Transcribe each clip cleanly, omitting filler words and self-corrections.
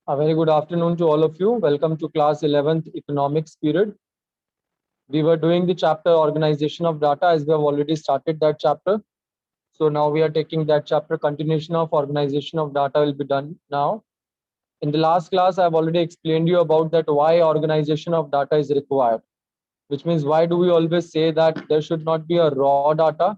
A very good afternoon to all of you. Welcome to class 11th economics period. We were doing the chapter organization of data as we have already started that chapter. So now we are taking that chapter. Continuation of organization of data will be done now. In the last class, I have already explained you about that why organization of data is required, which means why do we always say that there should not be a raw data.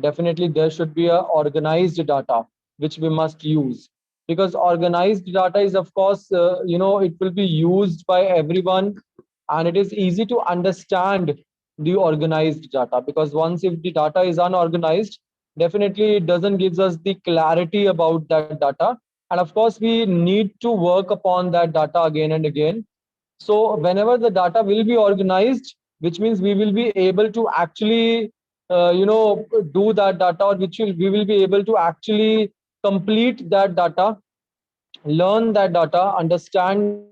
Definitely there should be a organized data which we must use, because organized data is of course it will be used by everyone, and it is easy to understand the organized data, because once if the data is unorganized, definitely it doesn't gives us the clarity about that data, and of course we need to work upon that data again and again. So whenever the data will be organized, which means we will be able to actually do that data, or we will be able to actually complete that data, learn that data, understand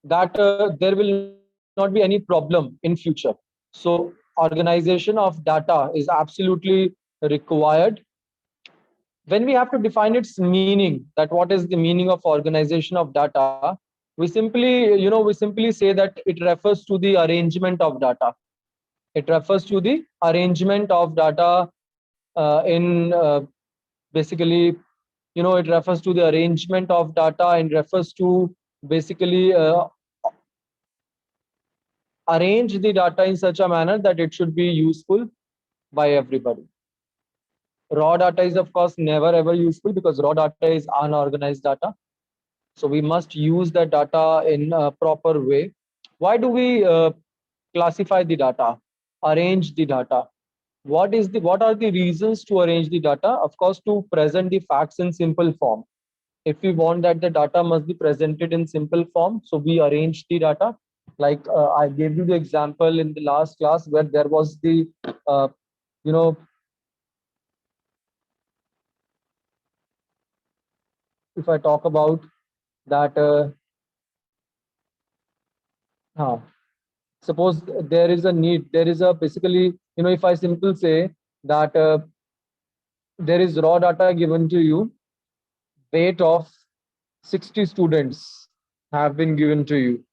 that data, so that there will not be any problem in future. So organization of data is absolutely required. When we have to define its meaning, that what is the meaning of organization of data, we simply say that it refers to the arrangement of data. It refers to the arrangement of data in basically, it refers to the arrangement of data and refers to basically arrange the data in such a manner that it should be useful by everybody. Raw data is of course never ever useful, because raw data is unorganized data. So we must use the data in a proper way. Why do we classify the data, arrange the data? What are the reasons to arrange the data? Of course, to present the facts in simple form. If we want that the data must be presented in simple form, so we arrange the data. Like I gave you the example in the last class where there was the uh, you know if I talk about that uh, suppose there is a need, there is a basically, if I simple say that there is raw data given to you, weight of 60 students have been given to you,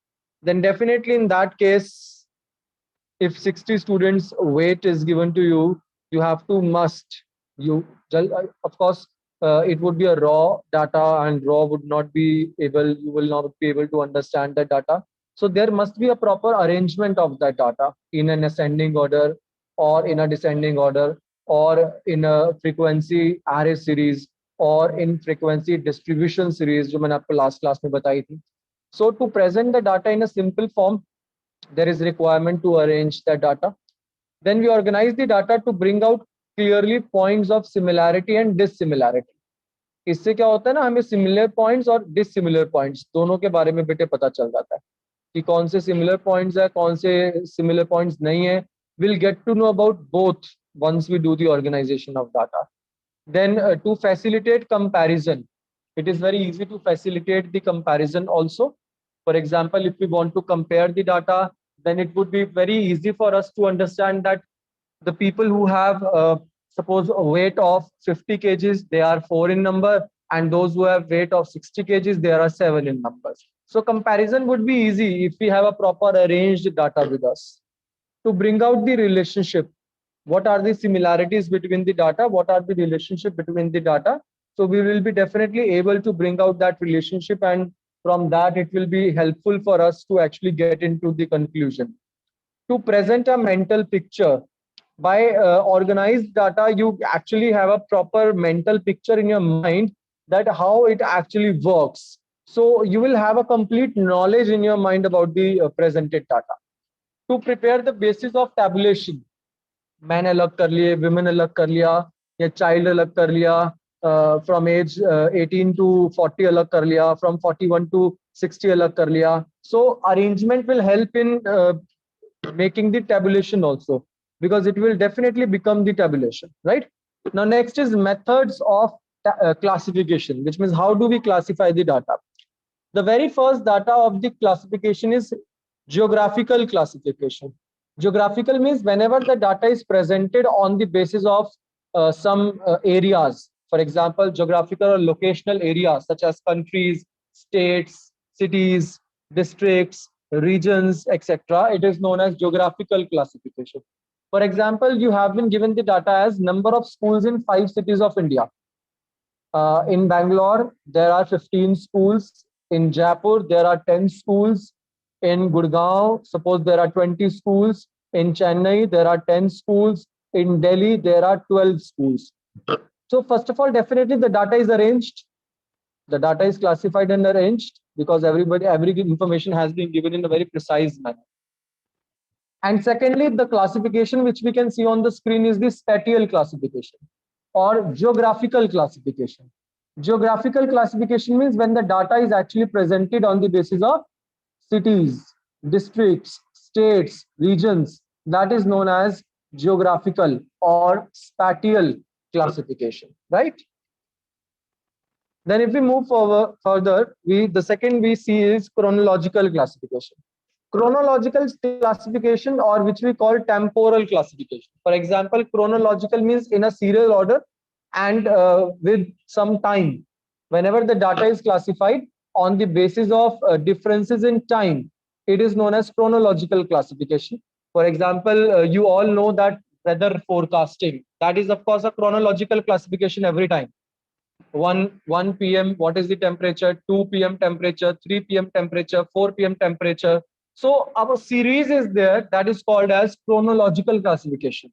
then definitely in that case, if 60 students weight is given to you, you have to must you of course it would be a raw data, and raw would not be able, you will not be able to understand the data. So there must be a proper arrangement of that data in an ascending order, or in a descending order, or in a frequency array series, or in frequency distribution series, जो मैंने आपको last class में बताई थी. So to present the data in a simple form, there is requirement to arrange the data. Then we organize the data to bring out clearly points of similarity and dissimilarity. इससे क्या होता है ना, हमें similar points और dissimilar points दोनों के बारे में बेटे पता चल जाता है कि कौन से सिमिलर पॉइंट्स है, कौन से सिमिलर पॉइंट्स नहीं है. We'll get to know about both once we do the organization of data. Then to facilitate comparison, it is very easy to facilitate the comparison also. For example, if we want to compare the data, then it would be very easy for us to understand that the people who have suppose a weight of 50 kgs, they are 4 in number, and those who have weight of 60 kgs, there are 7 in numbers. So comparison would be easy if we have a proper arranged data with us. To bring out the relationship, what are the similarities between the data, what are the relationship between the data, so we will be definitely able to bring out that relationship, and from that it will be helpful for us to actually get into the conclusion. To present a mental picture, by organized data, you actually have a proper mental picture in your mind that how it actually works. So you will have a complete knowledge in your mind about the presented data. To prepare the basis of tabulation, man अलग कर लिए, women अलग कर लिया, या child अलग कर लिया, from age 18 to 40 अलग कर लिया, from 41 to 60 अलग कर लिया. So arrangement will help in making the tabulation also, because it will definitely become the tabulation, right? Now next is methods of classification, which means how do we classify the data. The very first data of the classification is geographical classification. Geographical means whenever the data is presented on the basis of some areas. For example, geographical or locational areas such as countries, states, cities, districts, regions, etc. It is known as geographical classification. For example, you have been given the data as number of schools in 5 cities of India. In Bangalore, there are 15 schools. In Jaipur, there are 10 schools. In Gurgaon, suppose there are 20 schools. In Chennai, there are 10 schools. In Delhi, there are 12 schools. So first of all, definitely the data is arranged. The data is classified and arranged because every information has been given in a very precise manner. And secondly, the classification which we can see on the screen is the spatial classification or geographical classification. Geographical classification means when the data is actually presented on the basis of cities, districts, states, regions, that is known as geographical or spatial classification, right? Then if we move forward further, the second we see is chronological classification. Chronological classification, or which we call temporal classification. For example, chronological means in a serial order and with some time. Whenever the data is classified on the basis of differences in time, it is known as chronological classification. For example, you all know that weather forecasting, that is of course a chronological classification every time. 1 p.m. what is the temperature, 2 p.m. temperature, 3 p.m. temperature, 4 p.m. temperature. So our series is there that is called as chronological classification.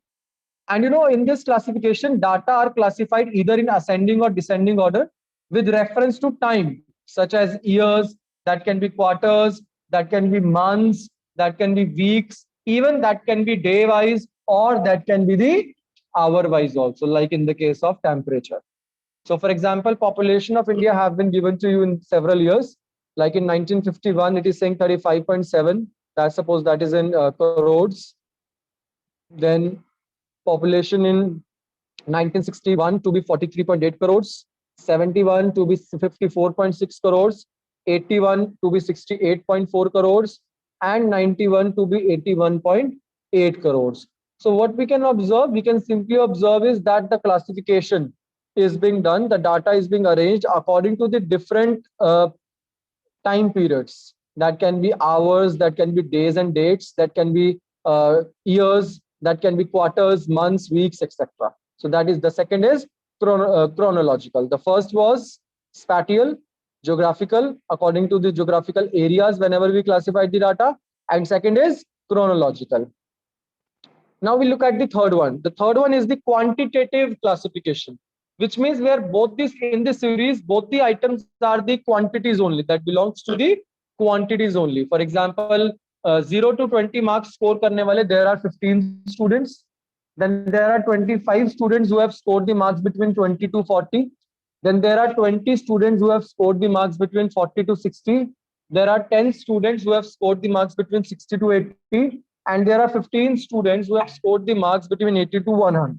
And in this classification, data are classified either in ascending or descending order with reference to time, such as years, that can be quarters, that can be months, that can be weeks, even that can be day wise, or that can be the hour wise also, like in the case of temperature. So for example, population of India have been given to you in several years. Like in 1951, it is saying 35.7. That's suppose that is in crores. Then population in 1961 to be 43.8 crores, 71 to be 54.6 crores, 81 to be 68.4 crores, and 91 to be 81.8 crores. So what we can observe, we can simply observe is that the classification is being done, the data is being arranged according to the different time periods. That can be hours, that can be days and dates, that can be years, that can be quarters, months, weeks, etc. So that is the second is chronological. The first was spatial, geographical, according to the geographical areas whenever we classified the data, and second is chronological. Now we look at the third one. The third one is the quantitative classification, which means where both this in the series, both the items are the quantities only, that belongs to the quantities only. For example, 0 to 20 marks score karne wale, there are 15 students. Then there are 25 students who have scored the marks between 20 to 40. Then there are 20 students who have scored the marks between 40 to 60. There are 10 students who have scored the marks between 60 to 80. And there are 15 students who have scored the marks between 80 to 100.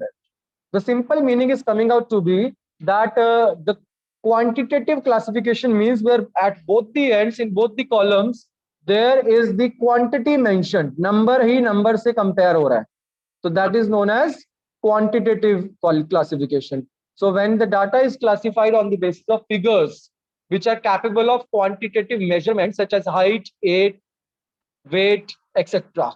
The simple meaning is coming out to be that the quantitative classification means where at both the ends, in both the columns, there is the quantity mentioned. Number he number से compare हो रहा है. So that is known as quantitative classification. So when the data is classified on the basis of figures, which are capable of quantitative measurements such as height, age, weight, etc.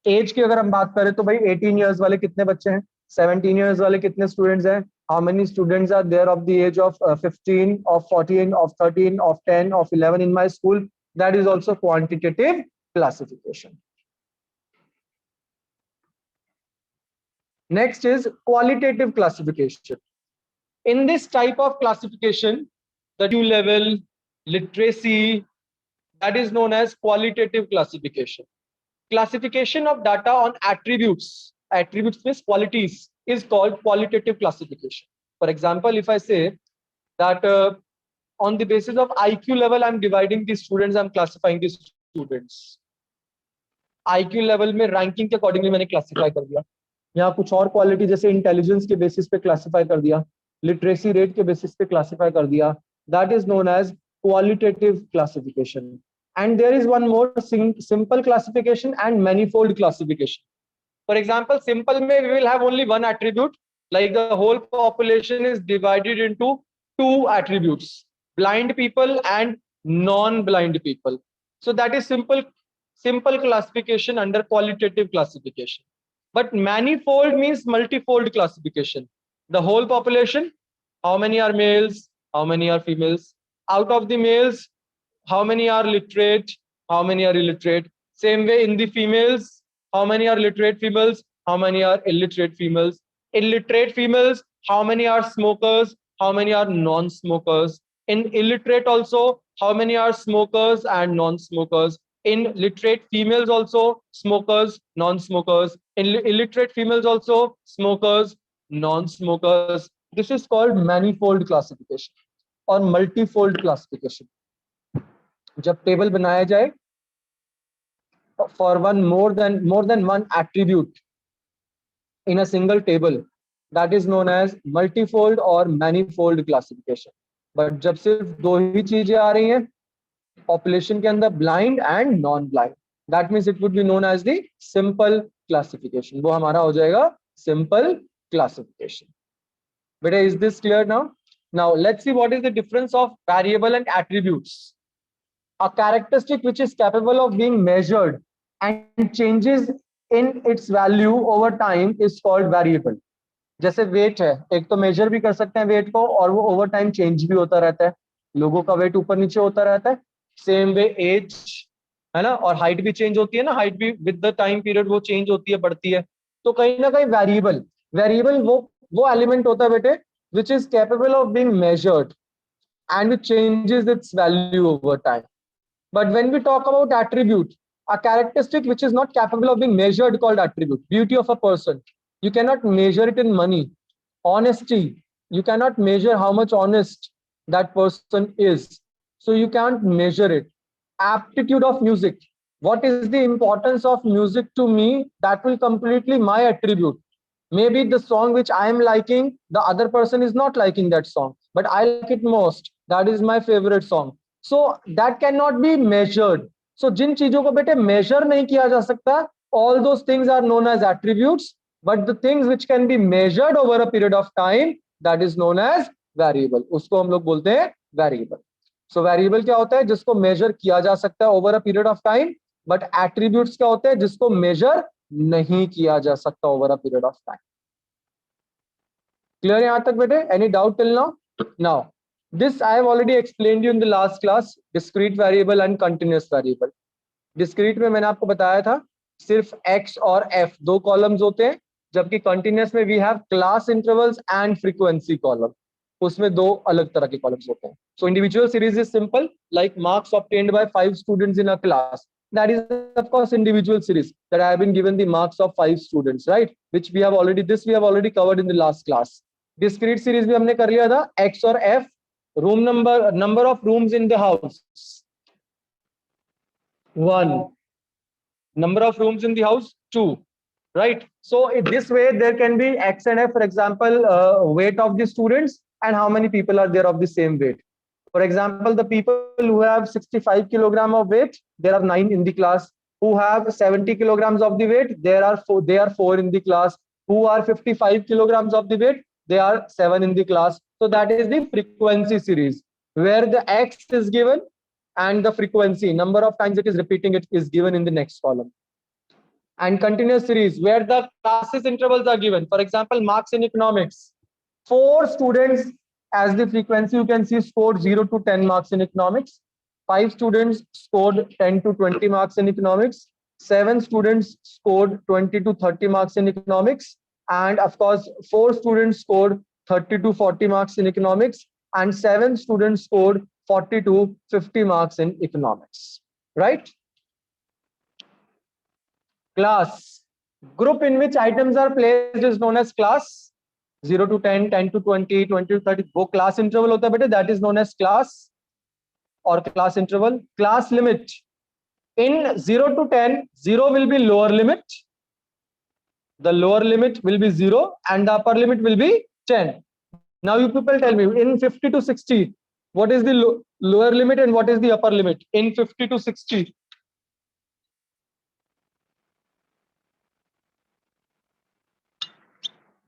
Age की अगर हम बात करें तो भाई 18 years वाले कितने बच्चे हैं, 17 years वाले कितने स्टूडेंट्स हैं, how many students are there of the age of 15, of 14, of 13, of 10, of 11 in my school. That is also quantitative classification. Next is qualitative classification. In this type of classification, the IQ level, literacy, that is known as qualitative classification. Classification of data on attributes means qualities, is called qualitative classification. For example, if I say that on the basis of IQ level, I'm dividing the students, I'm classifying the students. IQ level में ranking के accordingly मैंने classify कर दिया. यहाँ कुछ और quality जैसे intelligence के basis पे classify कर दिया, literacy rate के basis पे classify कर दिया. That is known as qualitative classification. And there is one more simple classification and manifold classification. For example, simple may we will have only one attribute, Like the whole population is divided into two attributes, blind people and non-blind people. So that is simple classification under qualitative classification. But manifold means multifold classification. The whole population, how many are males, how many are females? Out of the males, how many are literate, how many are illiterate? Same way in the females, how many are literate females, how many are illiterate females? Illiterate females, how many are smokers, how many are non-smokers? In illiterate also, how many are smokers and non-smokers? In literate females also, smokers, non-smokers. In illiterate females also, smokers, non-smokers. This is called manifold classification or multifold classification. जब table बनाया जाए for more than one attribute in a single table, that is known as multifold or manifold classification. But जब सिर्फ दो ही चीजें आ रही हैं population के अंदर, blind and non-blind, that means it would be known as the simple classification. वो हमारा हो जाएगा simple classification. Beta, is this clear now? Now let's see what is the difference of variable and attributes. A characteristic which is capable of being measured and changes in its value over time is called variable. जैसे wait है, एक तो major भी कर सकते हैं wait को और वो ओवर टाइम चेंज भी होता रहता है, लोगों का वेट ऊपर नीचे होता रहता है. सेम वे एज है ना, और हाइट भी चेंज होती है ना, हाइट भी विद द टाइम पीरियड वो चेंज होती है, बढ़ती है. तो कहीं ना कहीं वेरिएबल वो एलिमेंट होता है बेटे which is capable of being measured and it changes its value over time. But when we talk about attribute, a characteristic which is not capable of being measured called attribute. Beauty of a person, you cannot measure it in money. Honesty, you cannot measure how much honest that person is, so you can't measure it. Aptitude of music, what is the importance of music to me, that will completely my attribute. Maybe the song which I am liking, the other person is not liking that song, but I like it most, that is my favorite song. So that cannot be measured. So जिन चीजों को बेटे measure नहीं किया जा सकता, all those things are known as attributes. But the things which can be measured over a period of time, that is known as variable. उसको हम लोग बोलते हैं variable. So variable क्या होता है, जिसको measure किया जा सकता है over a period of time. But attributes क्या होते हैं, जिसको measure नहीं किया जा सकता over a period of time. Clear यहाँ तक बेटे? Any doubt till now? Now this I have already explained you in the last class, discrete variable and continuous variable. Discrete में मैंने आपको बताया था सिर्फ x और f दो कॉलम्स होते हैं, जबकि continuous में we have class intervals and frequency column, उसमें दो अलग तरह के कॉलम्स होते हैं. So individual series is simple, like marks obtained by 5 students in a class. That is of course individual series, that I have been given the marks of 5 students, right? Which we have already covered in the last class. Discrete series भी हमने कर लिया था, x और f, room number of rooms in the house 1, number of rooms in the house 2, right? So in this way there can be x and f, for example, weight of the students and how many people are there of the same weight. For example, the people who have 65 kilogram of weight, there are 9 in the class. Who have 70 kilograms of the weight, they are 4 in the class. Who are 55 kilograms of the weight, they are 7 in the class. So that is the frequency series, where the x is given and the frequency, number of times it is repeating, it is given in the next column. And continuous series, where the classes intervals are given. For example, marks in economics, 4 students as the frequency, you can see, scored 0 to 10 marks in economics. 5 students scored 10 to 20 marks in economics. 7 students scored 20 to 30 marks in economics. And of course, 4 students scored 30 to 40 marks in economics. And 7 students scored 40 to 50 marks in economics, right? Class, group in which items are placed is known as class. 0 to 10, 10 to 20, 20 to 30, वो class interval होता है बेटे, that is known as class or class interval. Class limit, in 0 to 10, 0 will be lower limit, the lower limit will be 0 and the upper limit will be 10. Now you people tell me, in 50 to 60, what is the lower limit and what is the upper limit in 50 to 60?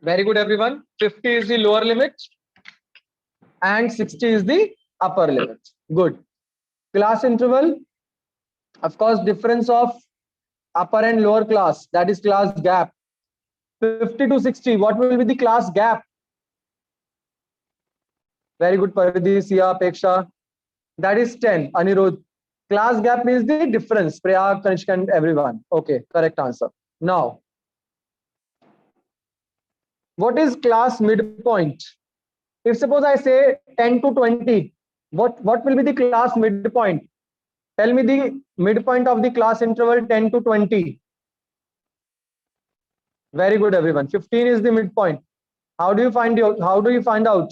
Very good, everyone. 50 is the lower limit and 60 is the upper limit. Good. Class interval, of course, difference of upper and lower class, that is class gap. 50 to 60, what will be the class gap? Very good, Paridhi, Sia, Peksha. That is 10. Anirudh. Class gap is the difference. Prayag, Kanishka, and everyone. Okay, correct answer. Now, what is class midpoint? If suppose I say 10 to 20, what will be the class midpoint? Tell me the midpoint of the class interval 10 to 20. Very good, everyone. 15 is the midpoint. How do you find out?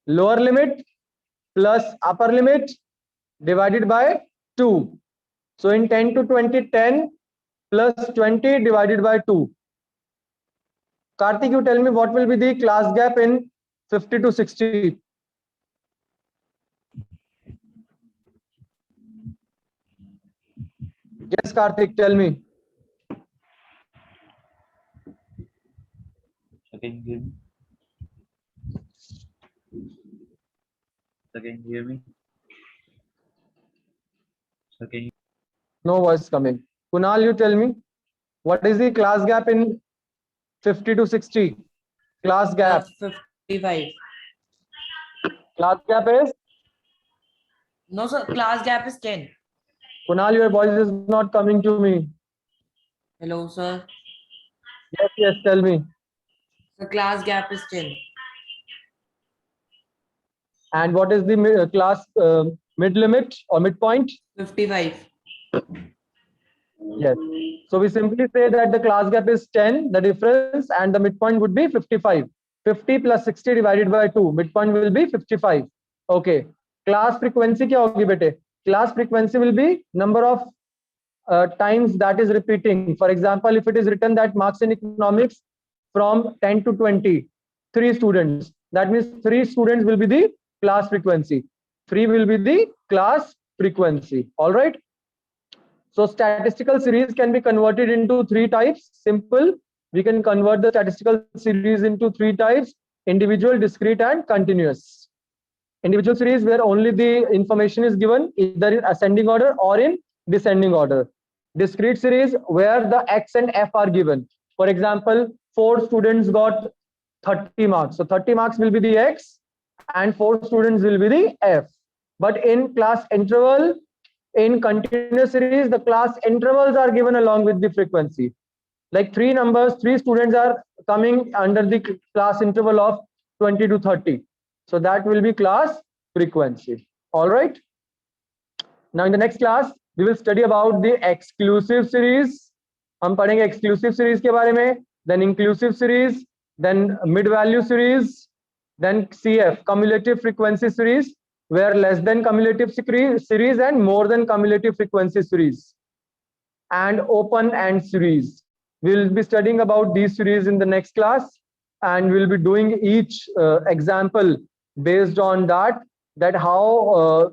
Lower limit plus upper limit divided by 2. So in 10 to 20, 10 plus 20 divided by 2. Karthik, you tell me what will be the class gap in 50 to 60? Yes, Karthik, tell me. Can you hear me? Can you? No voice coming. Kunal, you tell me. What is the class gap in 50 to 60? Class gap. 55. Class gap is? No, sir. Class gap is 10. Kunal, your voice is not coming to me. Hello, sir. Yes, tell me. The class gap is 10. And what is the class mid limit or midpoint? 55. Yes. So we simply say that the class gap is 10, the difference, and the midpoint would be 55. 50 plus 60 divided by 2. Midpoint will be 55. Okay. Class frequency kya hogi bete? Class frequency will be number of times that is repeating. For example, if it is written that marks in economics from 10 to 20, 3 students. That means 3 students will be the class frequency. 3 will be the class frequency. All right. So statistical series can be converted into 3 types. Simple. We can convert the statistical series into 3 types: individual, discrete, and continuous. Individual series where only the information is given either in ascending order or in descending order. Discrete series where the X and F are given. For example, 4 students got 30 marks. So 30 marks will be the X and 4 students will be the F. But in class interval, in continuous series, the class intervals are given along with the frequency. Like 3 numbers, 3 students are coming under the class interval of 20 to 30. So that will be class frequency. All right. Now in the next class, we will study about the exclusive series. हम पढ़ेंगे exclusive series के बारे में, then inclusive series, then mid value series, then CF, cumulative frequency series, where less than cumulative series and more than cumulative frequency series, and open end series. We'll be studying about these series in the next class, and we'll be doing each example based on that how